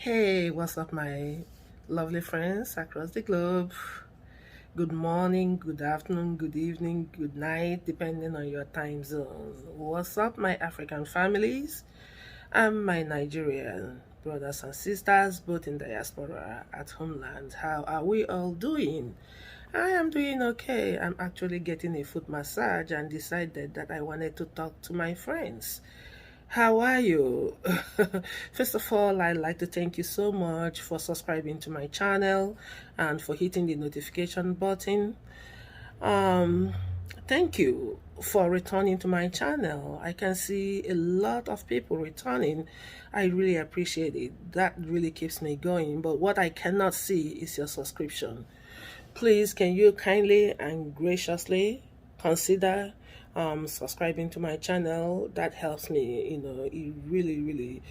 Hey, what's up, my lovely friends across the globe? Good morning, good afternoon, good evening, good night, depending on your time zone. What's up, my African families and my Nigerian brothers and sisters, both in diaspora at homeland? How are we all doing? I am doing okay. I'm actually getting a foot massage and decided that I wanted to talk to my friends. How are you? First of all, I'd like to thank you so much for subscribing to my channel and for hitting the notification button. Um, Thank you for returning to my channel. I can see a lot of people returning. I really appreciate it. That really keeps me going. But what I cannot see is your subscription. Please, can you kindly and graciously consider subscribing to my channel? That helps me, it really,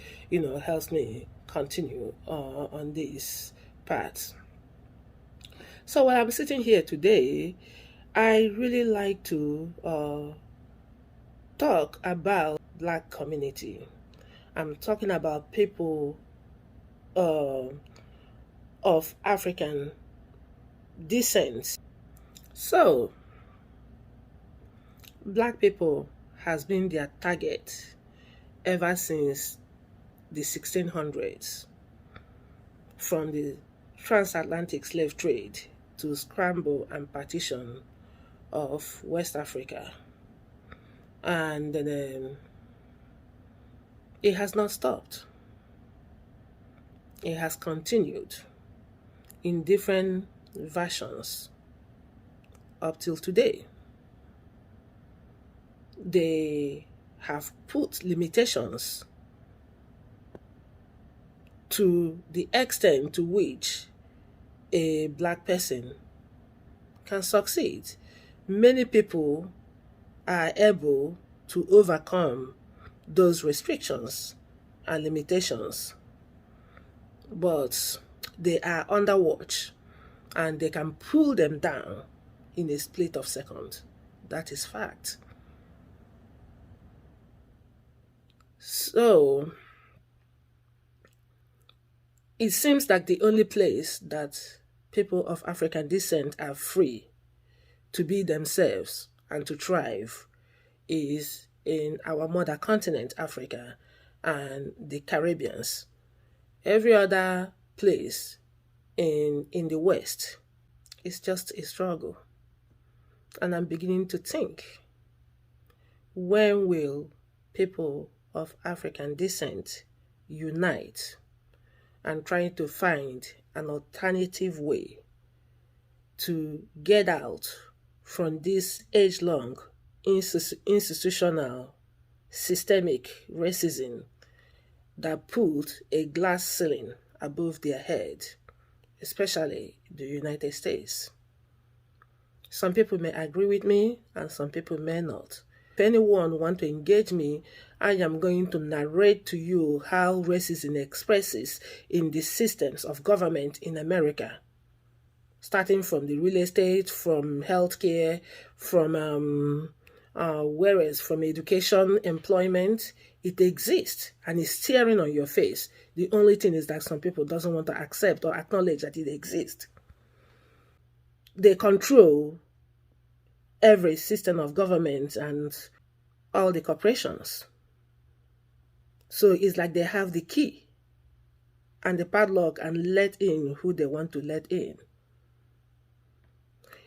helps me continue on this path. So while I'm sitting here today, I really like to talk about Black community. I'm talking about people uh, of African descent. So, Black people has been their target ever since the 1600s, from the transatlantic slave trade to scramble and partition of West Africa. And it has not stopped. It has continued in different versions up till today. They have put limitations to the extent to which a Black person can succeed. Many people are able to overcome those restrictions and limitations, but they are under watch and they can pull them down in a split of second. That is fact. So it seems like the only place that people of African descent are free to be themselves and to thrive is in our mother continent, Africa, and the Caribbeans. Every other place in the West is just a struggle. And I'm beginning to think, when will people of African descent unite and try to find an alternative way to get out from this age-long institutional systemic racism that put a glass ceiling above their head, especially the United States. Some people may agree with me and some people may not. If anyone wants to engage me, I am going to narrate to you how racism expresses in the systems of government in America, starting from the real estate, from healthcare, from whereas from education, employment. It exists and is staring on your face. The only thing is that some people doesn't want to accept or acknowledge that it exists. They control every system of government and all the corporations. So it's like they have the key and the padlock and let in who they want to let in.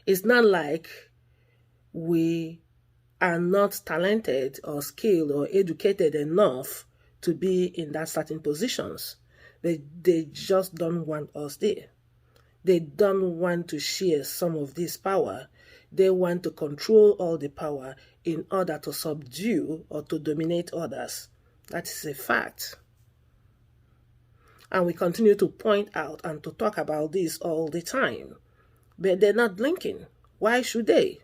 It's not like we are not talented or skilled or educated enough to be in that certain positions. They just don't want us there. They don't want to share some of this power. They want to control all the power in order to subdue or to dominate others. That is a fact. And we continue to point out and to talk about this all the time. But they're not blinking. Why should they?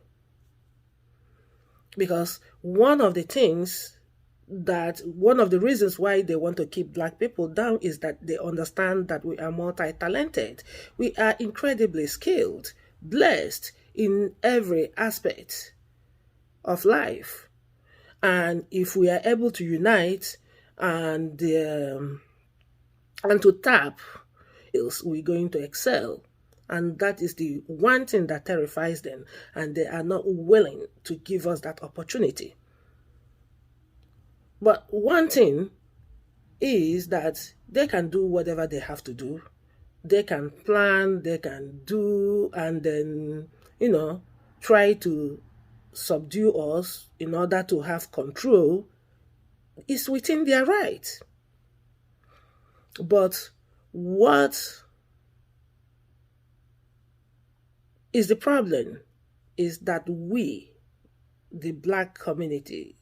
Because one of the reasons why they want to keep Black people down is that they understand that we are multi-talented. We are incredibly skilled, blessed in every aspect of life. And if we are able to unite and and to tap, we're going to excel. And that is the one thing that terrifies them, and they are not willing to give us that opportunity. But one thing is that they can do whatever they have to do. They can plan, they can do, and then, try to subdue us in order to have control. Is within their right. But what is the problem is that we, the Black community,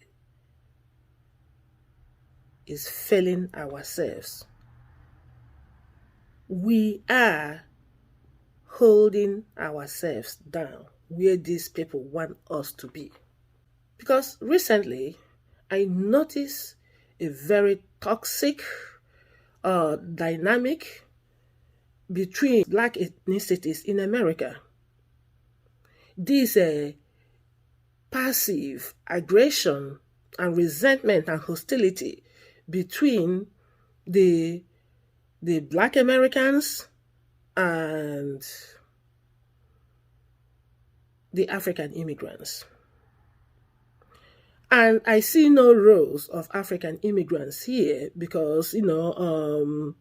is failing ourselves. We are holding ourselves down where these people want us to be. Because recently, I noticed a very toxic dynamic between Black ethnicities in America. This passive aggression and resentment and hostility between the Black Americans and the African immigrants. And I see no roles of African immigrants here because, I'm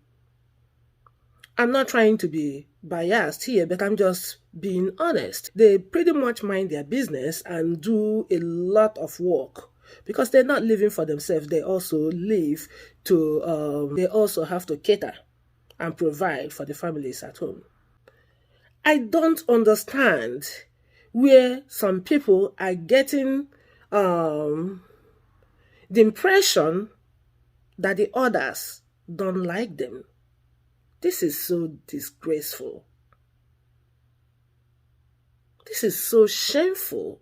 not trying to be biased here, but I'm just being honest. They pretty much mind their business and do a lot of work because they're not living for themselves. They also live they also have to cater and provide for the families at home. I don't understand where some people are getting the impression that the others don't like them. This is so disgraceful. This is so shameful.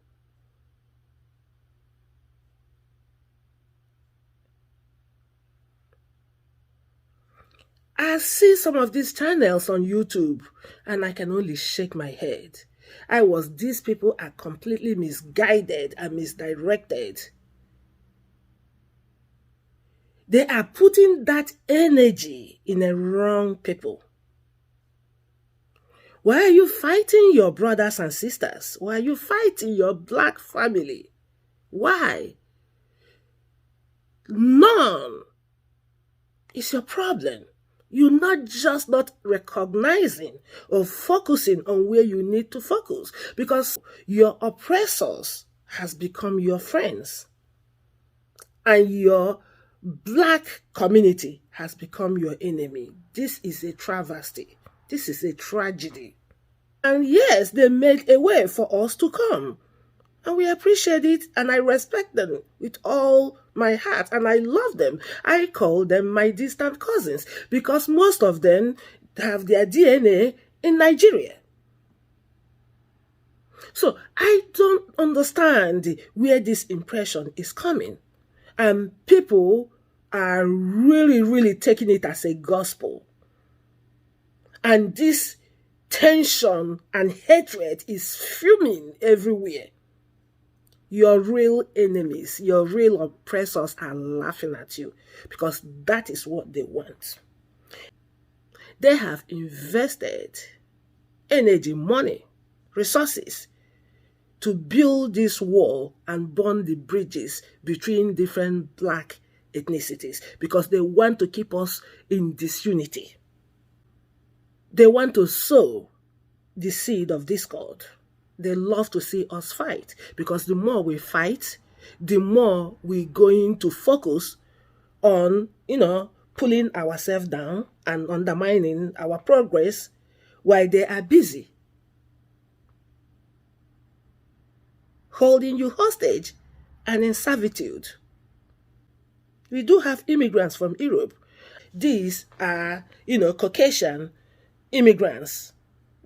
I see some of these channels on YouTube and I can only shake my head. These people are completely misguided and misdirected. They are putting that energy in a wrong people. Why are you fighting your brothers and sisters? Why are you fighting your Black family? Why? None is your problem. You're not just not recognizing or focusing on where you need to focus because your oppressors has become your friends and your Black community has become your enemy. This is a travesty. This is a tragedy. And yes, they made a way for us to come. And we appreciate it and I respect them with all my heart and I love them. I call them my distant cousins because most of them have their DNA in Nigeria. So I don't understand where this impression is coming. And people are really, really taking it as a gospel. And this tension and hatred is fuming everywhere. Your real enemies, your real oppressors are laughing at you because that is what they want. They have invested energy, money, resources to build this wall and burn the bridges between different Black ethnicities because they want to keep us in disunity. They want to sow the seed of discord. They love to see us fight because the more we fight, the more we're going to focus on, pulling ourselves down and undermining our progress while they are busy holding you hostage and in servitude. We do have immigrants from Europe. These are, Caucasian immigrants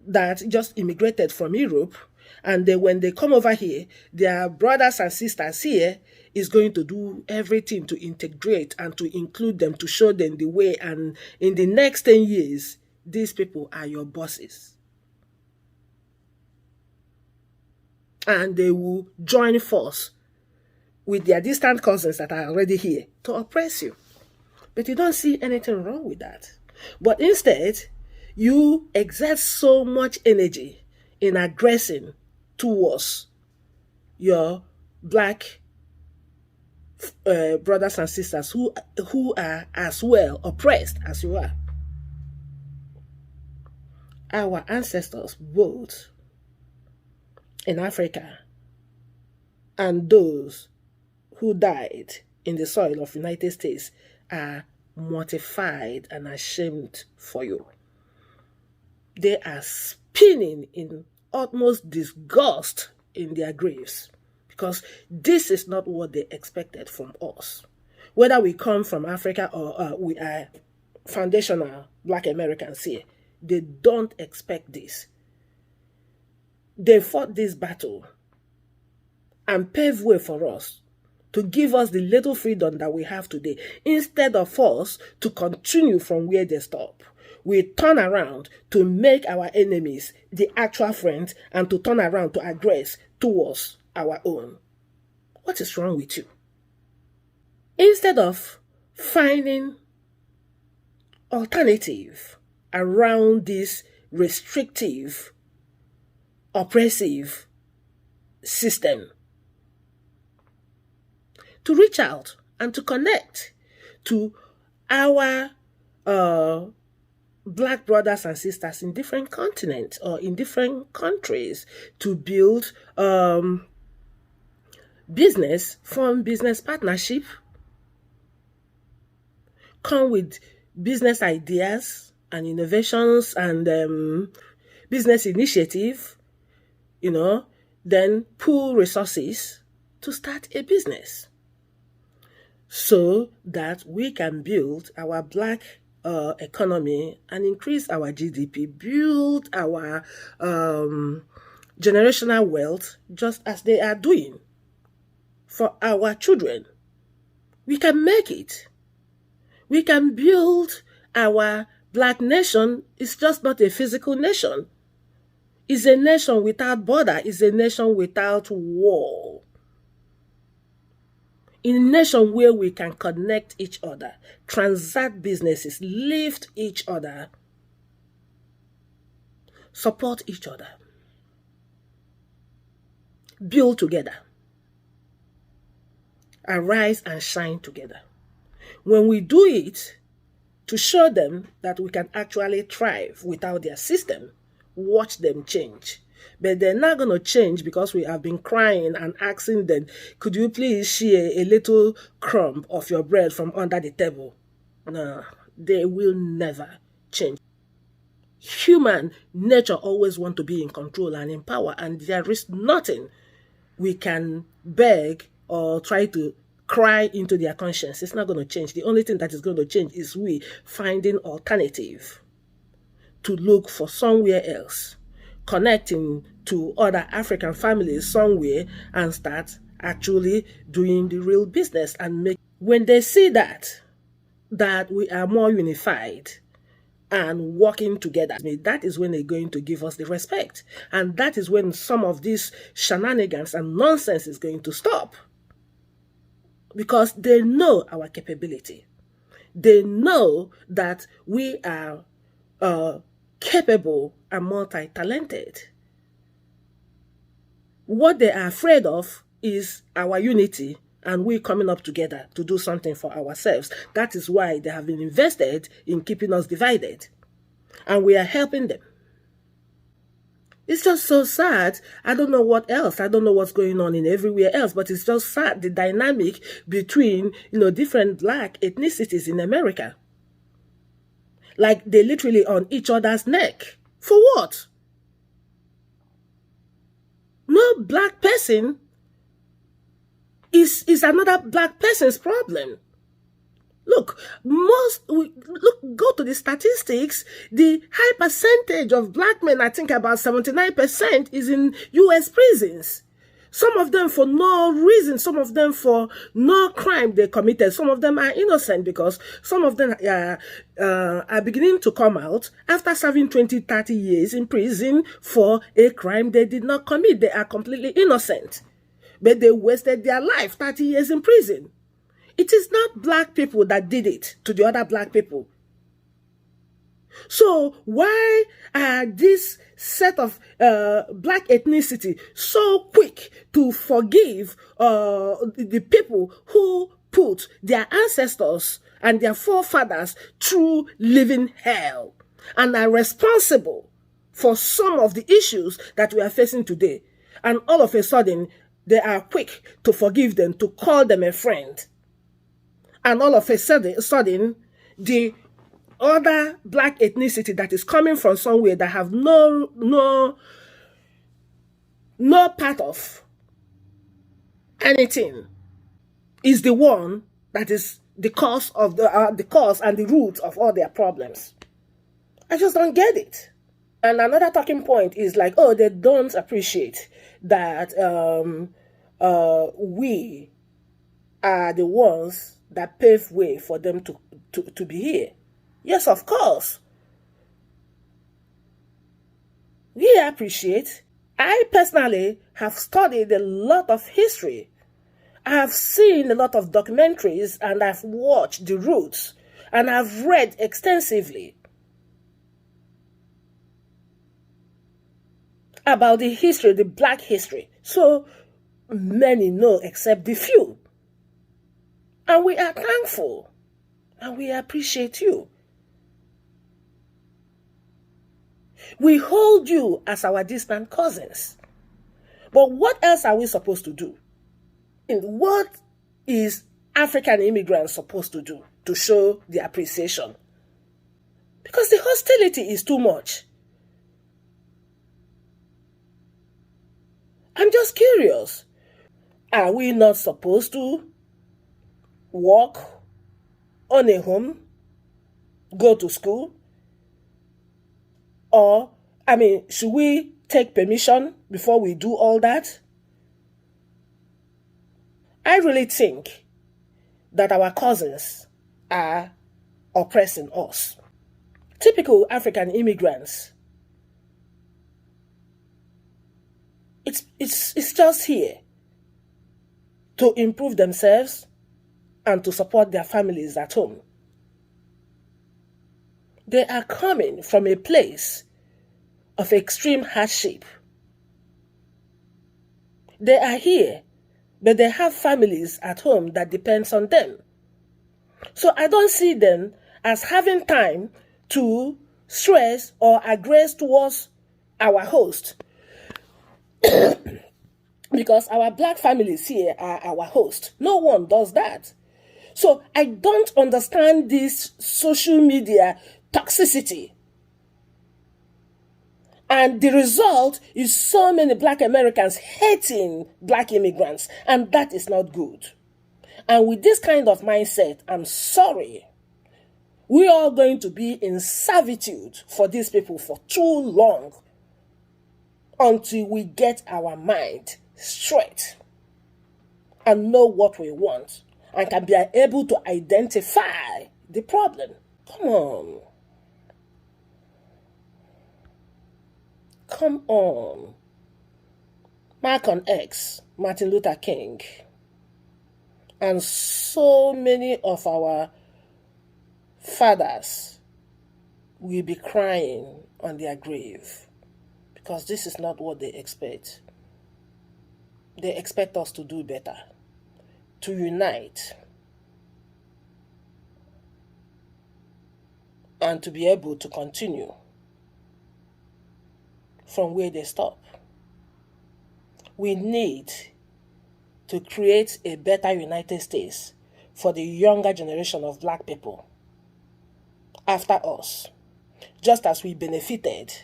that just immigrated from Europe. And when they come over here, their brothers and sisters here is going to do everything to integrate and to include them, to show them the way. And in the next 10 years, these people are your bosses. And they will join force with their distant cousins that are already here to oppress you. But you don't see anything wrong with that. But instead, you exert so much energy in aggressing towards your black brothers and sisters who are as well oppressed as you are. Our ancestors, both in Africa and those who died in the soil of the United States, are mortified and ashamed for you. They are spinning in utmost disgust in their graves, because this is not what they expected from us. Whether we come from Africa or we are foundational Black Americans here, they don't expect this. They fought this battle and paved way for us to give us the little freedom that we have today, instead of us to continue from where they stop. We turn around to make our enemies the actual friends and to turn around to aggress towards our own. What is wrong with you? Instead of finding alternative around this restrictive, oppressive system, to reach out and to connect to our Black brothers and sisters in different continents or in different countries, to build business, form business partnership, come with business ideas and innovations and business initiative, then pool resources to start a business, so that we can build our Black economy and increase our GDP, build our generational wealth, just as they are doing for our children. We can make it. We can build our Black nation. It's just not a physical nation. It's a nation without border. It's a nation without wall. In a nation where we can connect each other, transact businesses, lift each other, support each other, build together, arise and shine together. When we do it, to show them that we can actually thrive without their system, watch them change. But they're not going to change because we have been crying and asking them, could you please share a little crumb of your bread from under the table? No, they will never change. Human nature always wants to be in control and in power, and there is nothing we can beg or try to cry into their conscience. It's not going to change. The only thing that is going to change is we finding alternative to look for somewhere else, connecting to other African families somewhere, and start actually doing the real business and make. When they see that we are more unified and working together, that is when they're going to give us the respect. And that is when some of these shenanigans and nonsense is going to stop. Because they know our capability. They know that we are capable and multi-talented. What they are afraid of is our unity and we coming up together to do something for ourselves. That is why they have been invested in keeping us divided. And we are helping them. It's just so sad. I don't know what else. I don't know what's going on in everywhere else, but it's just sad, the dynamic between, different Black ethnicities in America. Like they literally on each other's neck. For what? No Black person is another Black person's problem. Look, go to the statistics. The high percentage of Black men, I think about 79%, is in U.S. prisons. Some of them for no reason, some of them for no crime they committed. Some of them are innocent because some of them are beginning to come out after serving 20, 30 years in prison for a crime they did not commit. They are completely innocent. But they wasted their life, 30 years in prison. It is not Black people that did it to the other Black people. So why are this set of black ethnicity so quick to forgive the people who put their ancestors and their forefathers through living hell and are responsible for some of the issues that we are facing today? And all of a sudden, they are quick to forgive them, to call them a friend. And all of a sudden the other black ethnicity that is coming from somewhere that have no part of anything is the one that is the cause of the cause and the root of all their problems. I just don't get it. And another talking point is like, oh, they don't appreciate that we are the ones that pave way for them to be here. Yes, of course. We appreciate. I personally have studied a lot of history. I have seen a lot of documentaries and I've watched the roots and I've read extensively about the history, the black history. So many know except the few. And we are thankful and we appreciate you. We hold you as our distant cousins. But what else are we supposed to do? And what is African immigrants supposed to do to show the appreciation? Because the hostility is too much. I'm just curious. Are we not supposed to work, own a home, go to school? Or, should we take permission before we do all that? I really think that our cousins are oppressing us. Typical African immigrants. It's just here to improve themselves and to support their families at home. They are coming from a place of extreme hardship. They are here, but they have families at home that depends on them. So I don't see them as having time to stress or aggress towards our host. Because our black families here are our host. No one does that. So I don't understand this social media toxicity. And the result is so many black Americans hating black immigrants, and that is not good. And with this kind of mindset, I'm sorry, we are going to be in servitude for these people for too long until we get our mind straight and know what we want and can be able to identify the problem. Come on. Come on. Malcolm X, Martin Luther King, and so many of our fathers will be crying on their grave because this is not what they expect. They expect us to do better, to unite, and to be able to continue from where they stop. We need to create a better United States for the younger generation of black people after us. Just as we benefited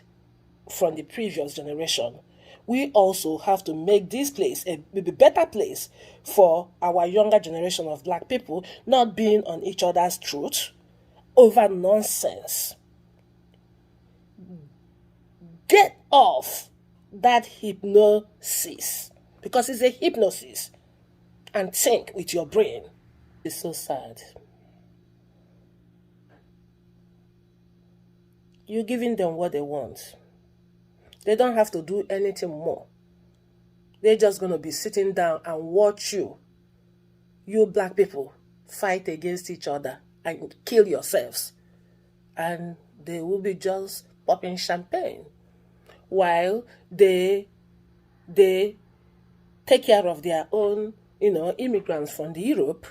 from the previous generation, we also have to make this place a better place for our younger generation of black people, not being on each other's throat over nonsense. Get off that hypnosis, because it's a hypnosis, and think with your brain. It's so sad. You're giving them what they want. They don't have to do anything more. They're just going to be sitting down and watch you black people, fight against each other and kill yourselves and they will be just popping champagne while they take care of their own, immigrants from the Europe,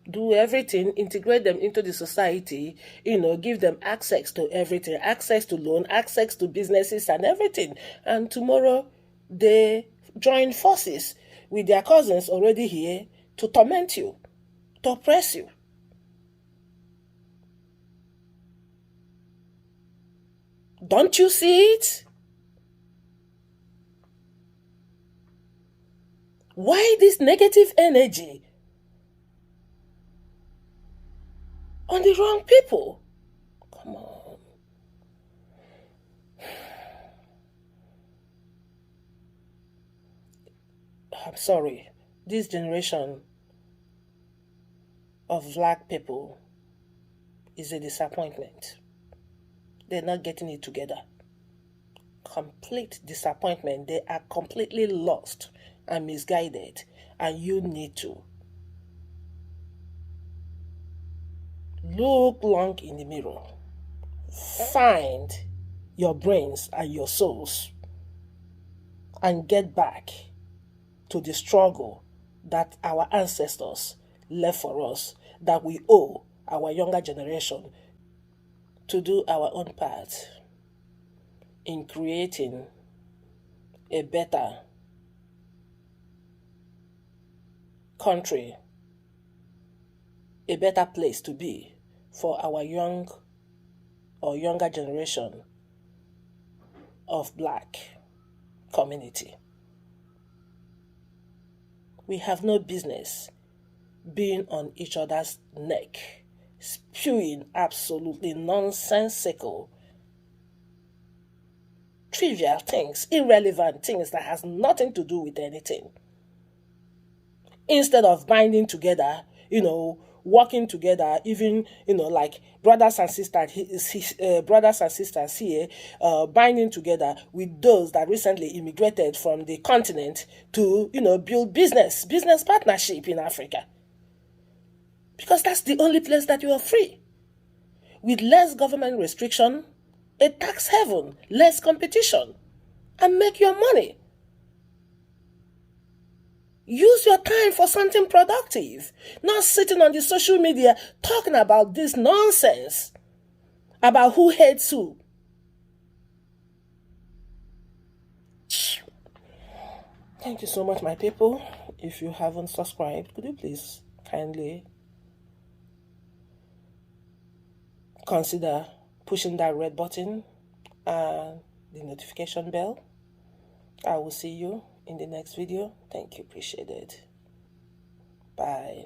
do everything, integrate them into the society, give them access to everything, access to loan, access to businesses and everything. And tomorrow they join forces with their cousins already here to torment you, to oppress you. Don't you see it? Why this negative energy on the wrong people? Come on. I'm sorry. This generation of black people is a disappointment. They're not getting it together. Complete disappointment. They are completely lost and misguided, and you need to look long in the mirror. Find your brains and your souls and get back to the struggle that our ancestors left for us, that we owe our younger generation to do our own part in creating a better country, a better place to be for our young or younger generation of black community. We have no business being on each other's neck, spewing absolutely nonsensical, trivial things, irrelevant things that has nothing to do with anything. Instead of binding together, working together, even, like brothers and sisters here, binding together with those that recently immigrated from the continent to, build business partnership in Africa. Because that's the only place that you are free. With less government restriction, a tax haven, less competition, and make your money. Use your time for something productive, not sitting on the social media talking about this nonsense, about who hates who. Thank you so much, my people. If you haven't subscribed, could you please kindly consider pushing that red button and the notification bell. I will see you in the next video. Thank you. Appreciate it. Bye.